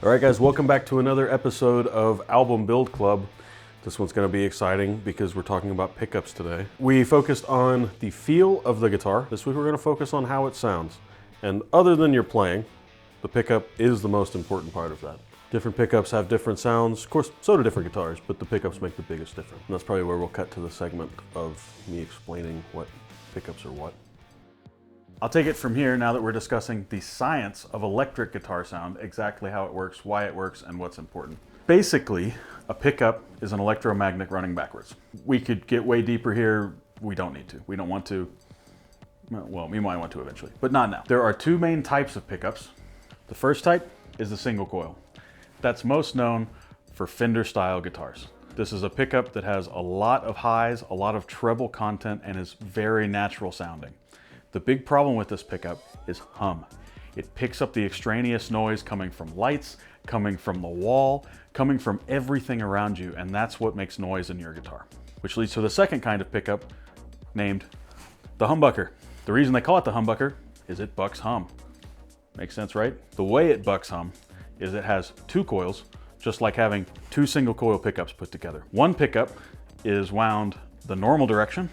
All right guys, welcome back to another episode of Album Build Club. This one's going to be exciting because we're talking about pickups today. We focused on the feel of the guitar. This week we're going to focus on how it sounds. And other than your playing, the pickup is the most important part of that. Different pickups have different sounds. Of course, so do different guitars, but the pickups make the biggest difference. And that's probably where we'll cut to the segment of me explaining what pickups are what. I'll take it from here now that we're discussing the science of electric guitar sound, exactly how it works, why it works, and what's important. Basically, a pickup is an electromagnet running backwards. We could get way deeper here. We don't need to. We don't want to. Well, we might want to eventually, but not now. There are two main types of pickups. The first type is the single coil. That's most known for Fender style guitars. This is a pickup that has a lot of highs, a lot of treble content, and is very natural sounding. The big problem with this pickup is hum. It picks up the extraneous noise coming from lights, coming from the wall, coming from everything around you, and that's what makes noise in your guitar. Which leads to the second kind of pickup, named the humbucker. The reason they call it the humbucker is it bucks hum. Makes sense, right? The way it bucks hum is it has two coils, just like having two single coil pickups put together. One pickup is wound the normal direction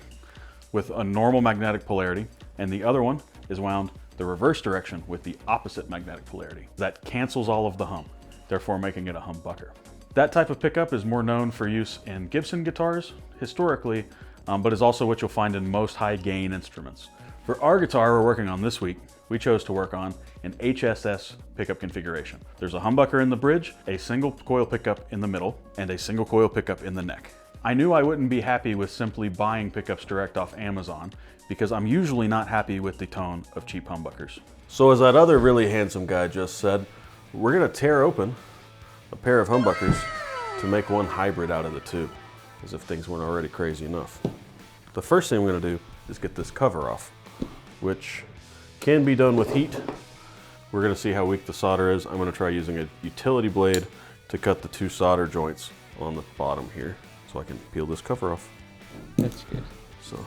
with a normal magnetic polarity, and the other one is wound the reverse direction with the opposite magnetic polarity. That cancels all of the hum, therefore making it a humbucker. That type of pickup is more known for use in Gibson guitars historically, but is also what you'll find in most high gain instruments. For our guitar we're working on this week, we chose to work on an HSS pickup configuration. There's a humbucker in the bridge, a single coil pickup in the middle, and a single coil pickup in the neck. I knew I wouldn't be happy with simply buying pickups direct off Amazon because I'm usually not happy with the tone of cheap humbuckers. So as that other really handsome guy just said, we're going to tear open a pair of humbuckers to make one hybrid out of the two, as if things weren't already crazy enough. The first thing I'm going to do is get this cover off, which can be done with heat. We're going to see how weak the solder is. I'm going to try using a utility blade to cut the two solder joints on the bottom here so I can peel this cover off. That's good. So,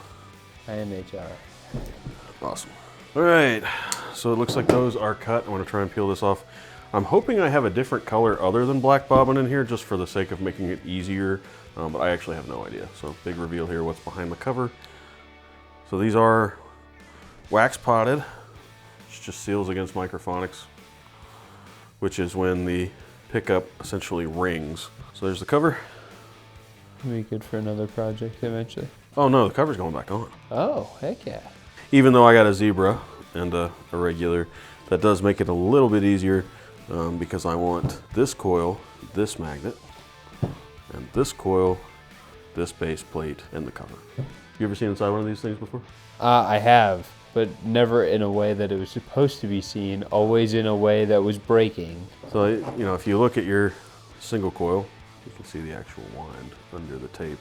I am HR. Awesome. All right, so it looks like those are cut. I want to try and peel this off. I'm hoping I have a different color other than black bobbin in here just for the sake of making it easier, but I actually have no idea. So big reveal here, what's behind the cover. So these are wax potted, which just seals against microphonics, which is when the pickup essentially rings. So there's the cover. Be good for another project eventually. Oh no, the cover's going back on. Oh, heck yeah. Even though I got a zebra and a regular, that does make it a little bit easier because I want this coil, this magnet, and this coil, this base plate, and the cover. You ever seen inside one of these things before? I have, but never in a way that it was supposed to be seen, always in a way that was breaking. So, you know, if you look at your single coil, you can see the actual wind under the tape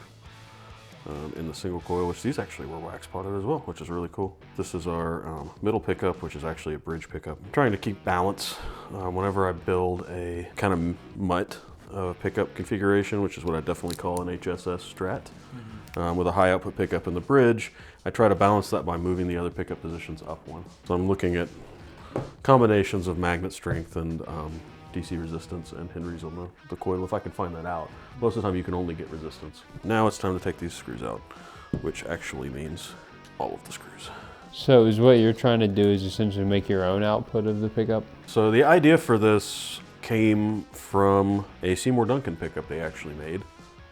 in the single coil, which these actually were wax potted as well, which is really cool. This is our middle pickup, which is actually a bridge pickup. I'm trying to keep balance whenever I build a kind of mutt pickup configuration, which is what I definitely call an HSS Strat. With a high output pickup in the bridge, I try to balance that by moving the other pickup positions up one. So I'm looking at combinations of magnet strength and DC resistance and Henry's on the coil, if I can find that out. Most of the time you can only get resistance. Now it's time to take these screws out, which actually means all of the screws. So is what you're trying to do is essentially make your own output of the pickup? So the idea for this came from a Seymour Duncan pickup they actually made,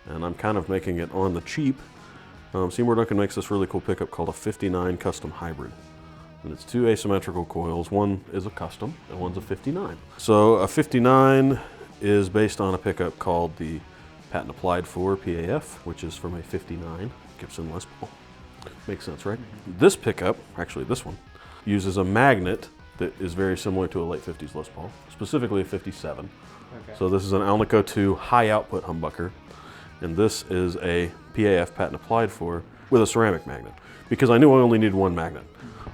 and I'm kind of making it on the cheap. Seymour Duncan makes this really cool pickup called a 59 Custom Hybrid. And it's two asymmetrical coils. One is a custom and one's a 59. So a 59 is based on a pickup called the Patent Applied for PAF, which is from a 59 Gibson Les Paul. Makes sense, right? This pickup, actually this one, uses a magnet that is very similar to a late 50s Les Paul, specifically a 57. Okay. So this is an Alnico 2 high output humbucker, and this is a PAF Patent Applied for with a ceramic magnet, because I knew I only needed one magnet.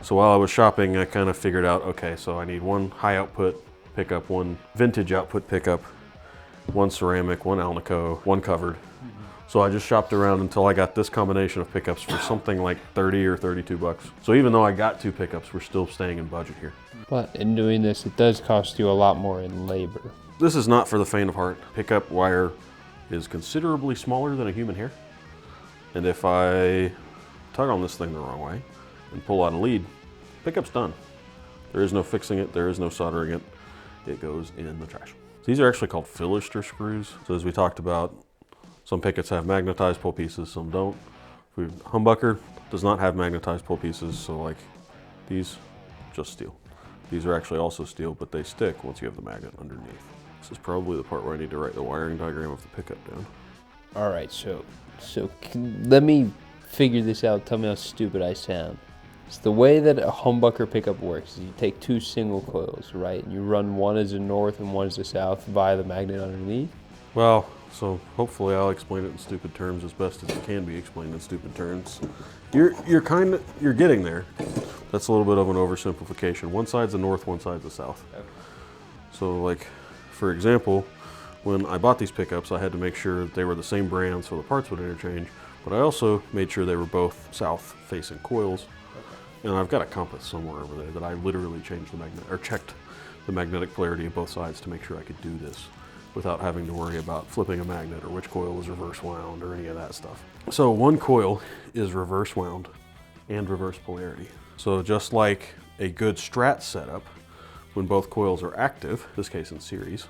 So while I was shopping, I kind of figured out, okay, so I need one high output pickup, one vintage output pickup, one ceramic, one Alnico, one covered. So I just shopped around until I got this combination of pickups for something like 30 or 32 bucks. So even though I got two pickups, we're still staying in budget here. But in doing this, it does cost you a lot more in labor. This is not for the faint of heart. Pickup wire is considerably smaller than a human hair. And if I tug on this thing the wrong way and pull out a lead, pickup's done. There is no fixing it, there is no soldering it. It goes in the trash. These are actually called Philister screws. So as we talked about, some pickups have magnetized pull pieces, some don't. Humbucker does not have magnetized pull pieces, so like these, just steel. These are actually also steel, but they stick once you have the magnet underneath. This is probably the part where I need to write the wiring diagram of the pickup down. All right, so let me figure this out. Tell me how stupid I sound. So the way that a humbucker pickup works is you take two single coils, right? And you run one as a north and one as a south via the magnet underneath. Well, so hopefully I'll explain it in stupid terms as best as it can be explained in stupid terms. You're getting there. That's a little bit of an oversimplification. One side's the north, one side's the south. Okay. So like, for example, when I bought these pickups, I had to make sure they were the same brand so the parts would interchange, but I also made sure they were both south-facing coils. Okay. And I've got a compass somewhere over there that I literally changed the magnet, or checked the magnetic polarity of both sides to make sure I could do this without having to worry about flipping a magnet or which coil was reverse wound or any of that stuff. So one coil is reverse wound and reverse polarity. So just like a good strat setup, when both coils are active, in this case in series,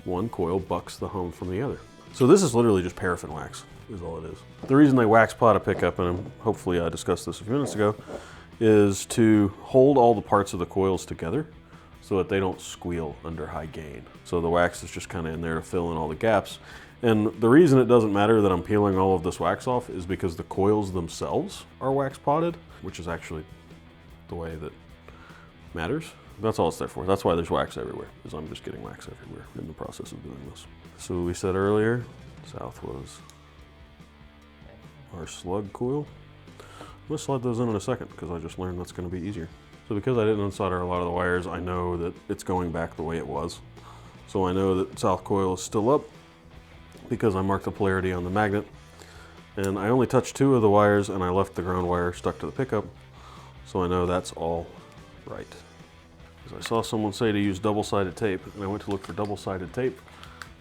one coil bucks the hum from the other. So this is literally just paraffin wax, is all it is. The reason they wax pot a pickup, and hopefully I discussed this a few minutes ago, is to hold all the parts of the coils together so that they don't squeal under high gain. So the wax is just kind of in there to fill in all the gaps. And the reason it doesn't matter that I'm peeling all of this wax off is because the coils themselves are wax potted, which is actually the way that matters. That's all it's there for. That's why there's wax everywhere, because I'm just getting wax everywhere in the process of doing this. So we said earlier, south was our slug coil. I'm gonna slide those in a second because I just learned that's gonna be easier. So because I didn't unsolder a lot of the wires, I know that it's going back the way it was. So I know that south coil is still up because I marked the polarity on the magnet. And I only touched two of the wires and I left the ground wire stuck to the pickup. So I know that's all right. Because I saw someone say to use double-sided tape, and I went to look for double-sided tape,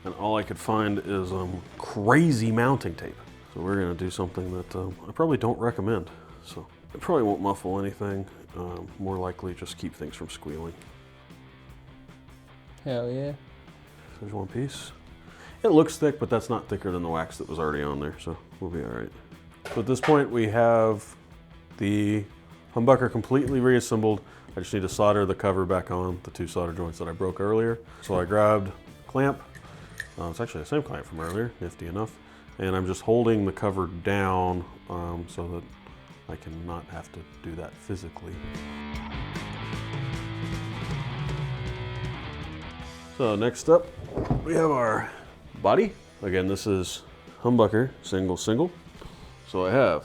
and all I could find is crazy mounting tape. So we're gonna do something that I probably don't recommend. So it probably won't muffle anything, more likely just keep things from squealing. Hell yeah. There's one piece. It looks thick, but that's not thicker than the wax that was already on there, so we'll be all right. So at this point we have the humbucker completely reassembled. I just need to solder the cover back on, the two solder joints that I broke earlier. So I grabbed a clamp. It's actually the same clamp from earlier, nifty enough. And I'm just holding the cover down so that I can not have to do that physically. So next up, we have our body. Again, this is humbucker, single, single. So I have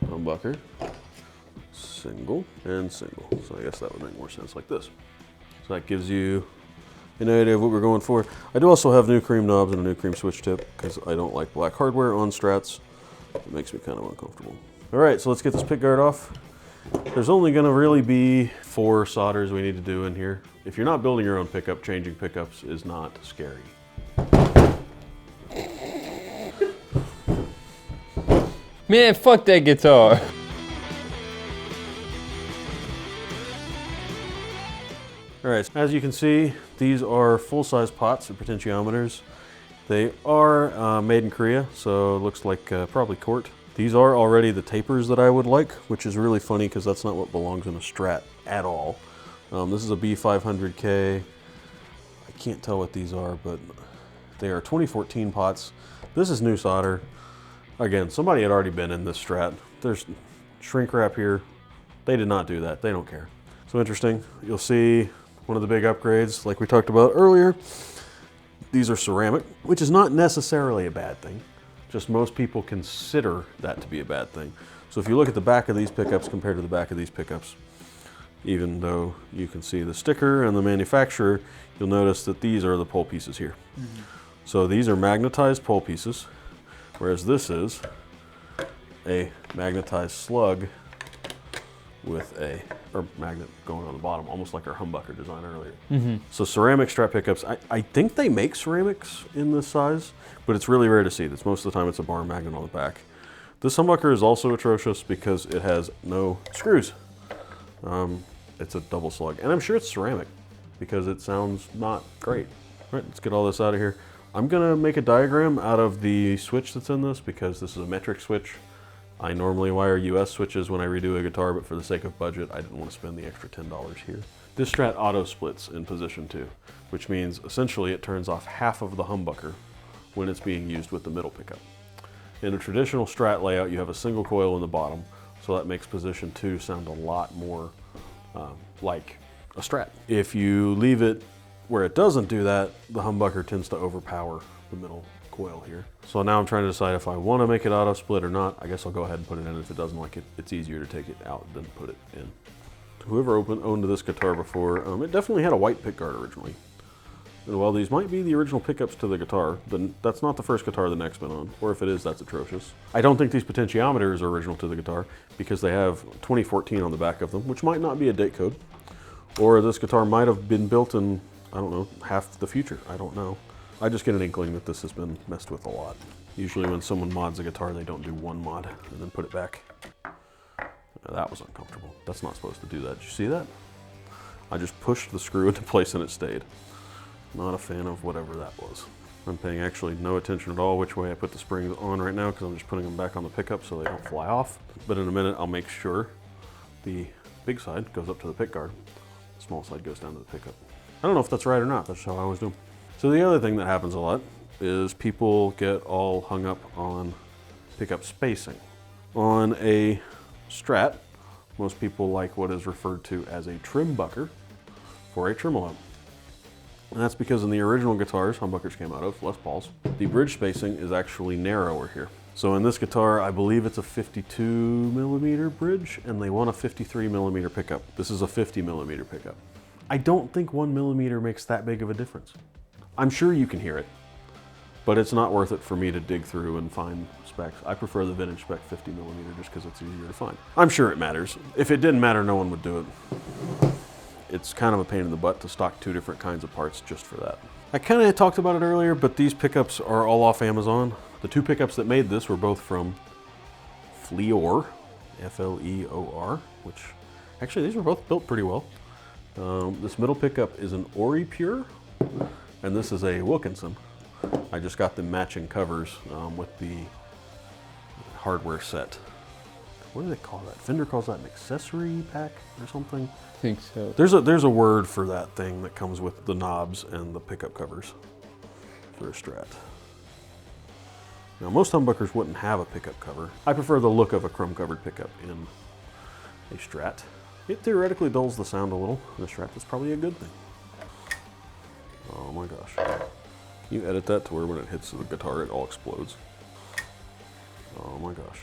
humbucker, single, and single. So I guess that would make more sense like this. So that gives you an idea of what we're going for. I do also have new cream knobs and a new cream switch tip because I don't like black hardware on strats. It makes me kind of uncomfortable. All right, so let's get this pick guard off. There's only gonna really be 4 solders we need to do in here. If you're not building your own pickup, changing pickups is not scary. Man, fuck that guitar. All right, as you can see, these are full-size pots or potentiometers. They are made in Korea, so it looks like probably Cort. These are already the tapers that I would like, which is really funny because that's not what belongs in a Strat at all. This is a B500K. I can't tell what these are, but they are 2014 pots. This is new solder. Again, somebody had already been in this Strat. There's shrink wrap here. They did not do that. They don't care. So interesting. You'll see one of the big upgrades, like we talked about earlier. These are ceramic, which is not necessarily a bad thing. Just most people consider that to be a bad thing. So if you look at the back of these pickups compared to the back of these pickups, even though you can see the sticker and the manufacturer, you'll notice that these are the pole pieces here. Mm-hmm. So these are magnetized pole pieces, whereas this is a magnetized slug with a magnet going on the bottom, almost like our humbucker design earlier. So ceramic Strat pickups, I think they make ceramics in this size, but it's really rare to see. It's most of the time it's a bar magnet on the back. This humbucker is also atrocious because it has no screws. It's a double slug, and I'm sure it's ceramic because it sounds not great. All right, let's get all this out of here. I'm gonna make a diagram out of the switch that's in this because this is a metric switch. I normally wire US switches when I redo a guitar, but for the sake of budget, I didn't want to spend the extra $10 here. This Strat auto splits in position 2, which means essentially it turns off half of the humbucker when it's being used with the middle pickup. In a traditional Strat layout, you have a single coil in the bottom, so that makes position 2 sound a lot more like a Strat. If you leave it where it doesn't do that, the humbucker tends to overpower the middle coil here. So now I'm trying to decide if I want to make it auto split or not. I guess I'll go ahead and put it in. If it doesn't like it, it's easier to take it out than put it in. Whoever owned this guitar before, it definitely had a white pickguard originally. And while these might be the original pickups to the guitar, then that's not the first guitar the neck's been on. Or if it is, that's atrocious. I don't think these potentiometers are original to the guitar because they have 2014 on the back of them, which might not be a date code. Or this guitar might have been built in, I don't know, half the future. I don't know. I just get an inkling that this has been messed with a lot. Usually when someone mods a guitar, they don't do one mod and then put it back. That was uncomfortable. That's not supposed to do that. Did you see that? I just pushed the screw into place and it stayed. Not a fan of whatever that was. I'm paying actually no attention at all which way I put the springs on right now because I'm just putting them back on the pickup so they don't fly off. But in a minute, I'll make sure the big side goes up to the pick guard. The small side goes down to the pickup. I don't know if that's right or not. That's how I always do. So the other thing that happens a lot is people get all hung up on pickup spacing. On a Strat, most people like what is referred to as a trimbucker for a tremolo. And that's because in the original guitars humbuckers came out of, Les Pauls, the bridge spacing is actually narrower here. So in this guitar, I believe it's a 52 millimeter bridge and they want a 53 millimeter pickup. This is a 50 millimeter pickup. I don't think 1 millimeter makes that big of a difference. I'm sure you can hear it, but it's not worth it for me to dig through and find specs. I prefer the vintage spec 50 millimeter just because it's easier to find. I'm sure it matters. If it didn't matter, no one would do it. It's kind of a pain in the butt to stock 2 different kinds of parts just for that. I kind of talked about it earlier, but these pickups are all off Amazon. The 2 pickups that made this were both from Fleor, F-L-E-O-R, which actually these were both built pretty well. This middle pickup is an Ori Pure, and this is a Wilkinson. I just got them matching covers with the hardware set. What do they call that? Fender calls that an accessory pack or something? I think so. There's a word for that thing that comes with the knobs and the pickup covers for a Strat. Now most humbuckers wouldn't have a pickup cover. I prefer the look of a chrome covered pickup in a Strat. It theoretically dulls the sound a little in a Strat. That's probably a good thing. Oh my gosh. You edit that to where when it hits the guitar it all explodes. Oh my gosh.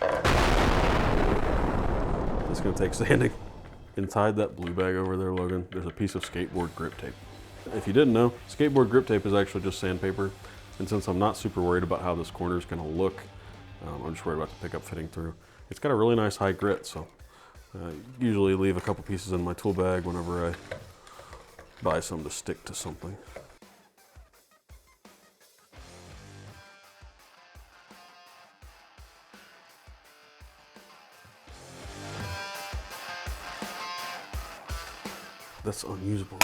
It's gonna take sanding. Inside that blue bag over there, Logan, there's a piece of skateboard grip tape. If you didn't know, skateboard grip tape is actually just sandpaper. And since I'm not super worried about how this corner is gonna look, I'm just worried about the pickup fitting through. It's got a really nice high grit, so I usually leave a couple pieces in my tool bag whenever I buy some to stick to something. That's unusable.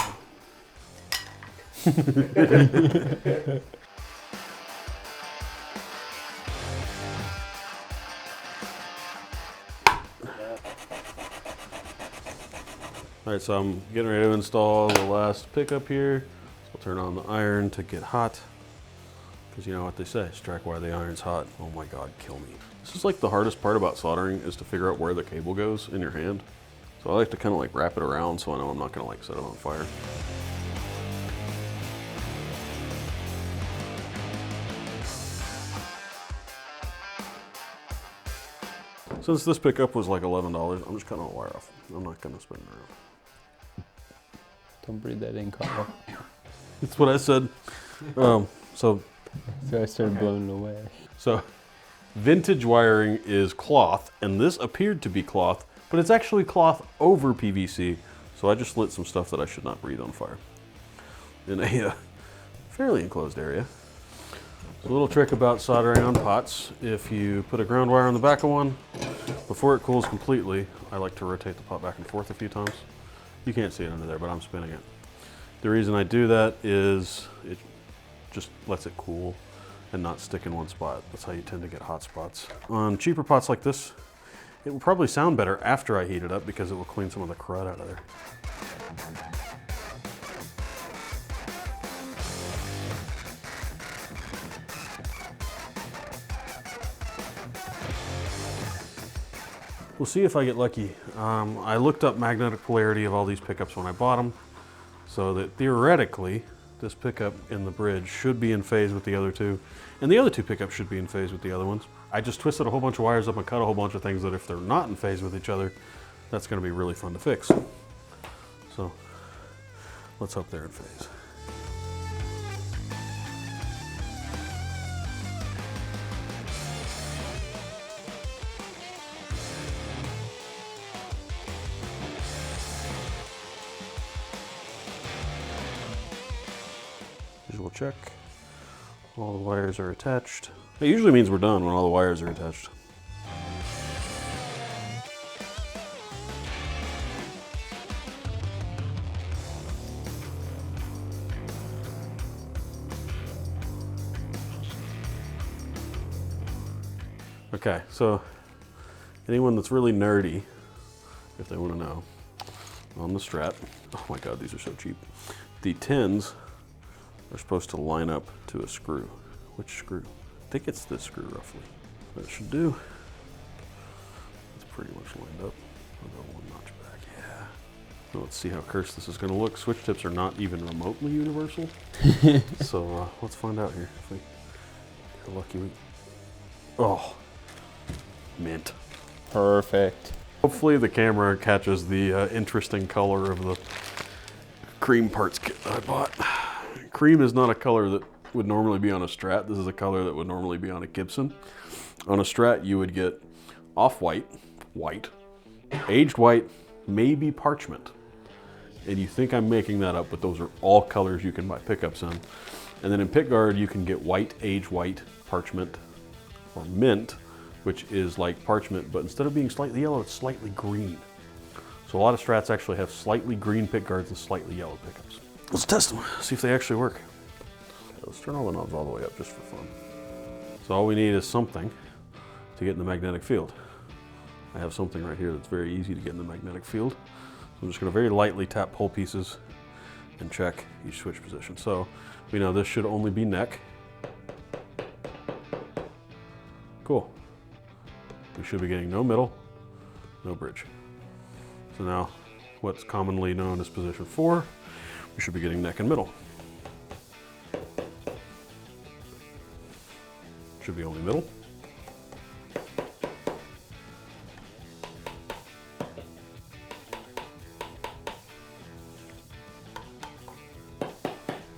All right, so I'm getting ready to install the last pickup here. So I'll turn on the iron to get hot. Because you know what they say, strike while the iron's hot. Oh my God, kill me. This is like the hardest part about soldering is to figure out where the cable goes in your hand. So I like to kind of like wrap it around so I know I'm not gonna like set it on fire. Since this pickup was like $11, I'm just cutting the wire off. I'm not gonna spin it around. Don't breathe that in, Carl. That's what I said. So I started blowing away. So vintage wiring is cloth, and this appeared to be cloth but it's actually cloth over PVC, so I just lit some stuff that I should not breathe on fire in a fairly enclosed area. A little trick about soldering on pots: if you put a ground wire on the back of one, before it cools completely, I like to rotate the pot back and forth a few times. You can't see it under there, but I'm spinning it. The reason I do that is it just lets it cool and not stick in one spot. That's how you tend to get hot spots. On cheaper pots like this, it will probably sound better after I heat it up because it will clean some of the crud out of there. We'll see if I get lucky. I looked up magnetic polarity of all these pickups when I bought them, so that theoretically, this pickup in the bridge should be in phase with the other two, and the other two pickups should be in phase with the other ones. I just twisted a whole bunch of wires up and cut a whole bunch of things that if they're not in phase with each other, that's going to be really fun to fix. So let's hope they're in phase. Visual check. All the wires are attached. It usually means we're done when all the wires are attached. Okay, so anyone that's really nerdy, if they want to know, on the Strat, oh my god, these are so cheap. The 10s are supposed to line up to a screw. Which screw? I think it's this screw roughly. That should do. It's pretty much lined up. I'll go one notch back, yeah. Now let's see how cursed this is going to look. Switch tips are not even remotely universal. So let's find out here. If we get lucky, oh, mint. Perfect. Hopefully the camera catches the interesting color of the cream parts kit that I bought. Cream is not a color that would normally be on a Strat. This is a color that would normally be on a Gibson. On a Strat, you would get off-white, white, aged white, maybe parchment. And you think I'm making that up, but those are all colors you can buy pickups in. And then in pickguard, you can get white, aged white, parchment, or mint, which is like parchment, but instead of being slightly yellow, it's slightly green. So a lot of Strats actually have slightly green pickguards and slightly yellow pickups. Let's test them, see if they actually work. Okay, let's turn all the knobs all the way up just for fun. So all we need is something to get in the magnetic field. I have something right here that's very easy to get in the magnetic field. So I'm just going to very lightly tap pole pieces and check each switch position. So we know this should only be neck. Cool. We should be getting no middle, no bridge. So now what's commonly known as position 4, we should be getting neck and middle. Should be only middle.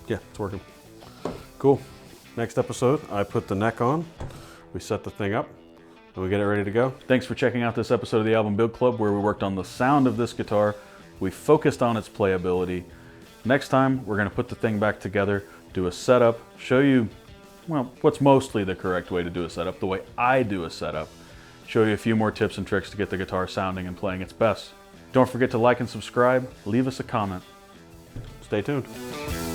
Yeah, it's working. Cool. Next episode, I put the neck on, we set the thing up, and we get it ready to go. Thanks for checking out this episode of the Album Build Club, where we worked on the sound of this guitar. We focused on its playability. Next time, we're going to put the thing back together, do a setup, show you, well, what's mostly the correct way to do a setup, the way I do a setup, show you a few more tips and tricks to get the guitar sounding and playing its best. Don't forget to like and subscribe, leave us a comment. Stay tuned.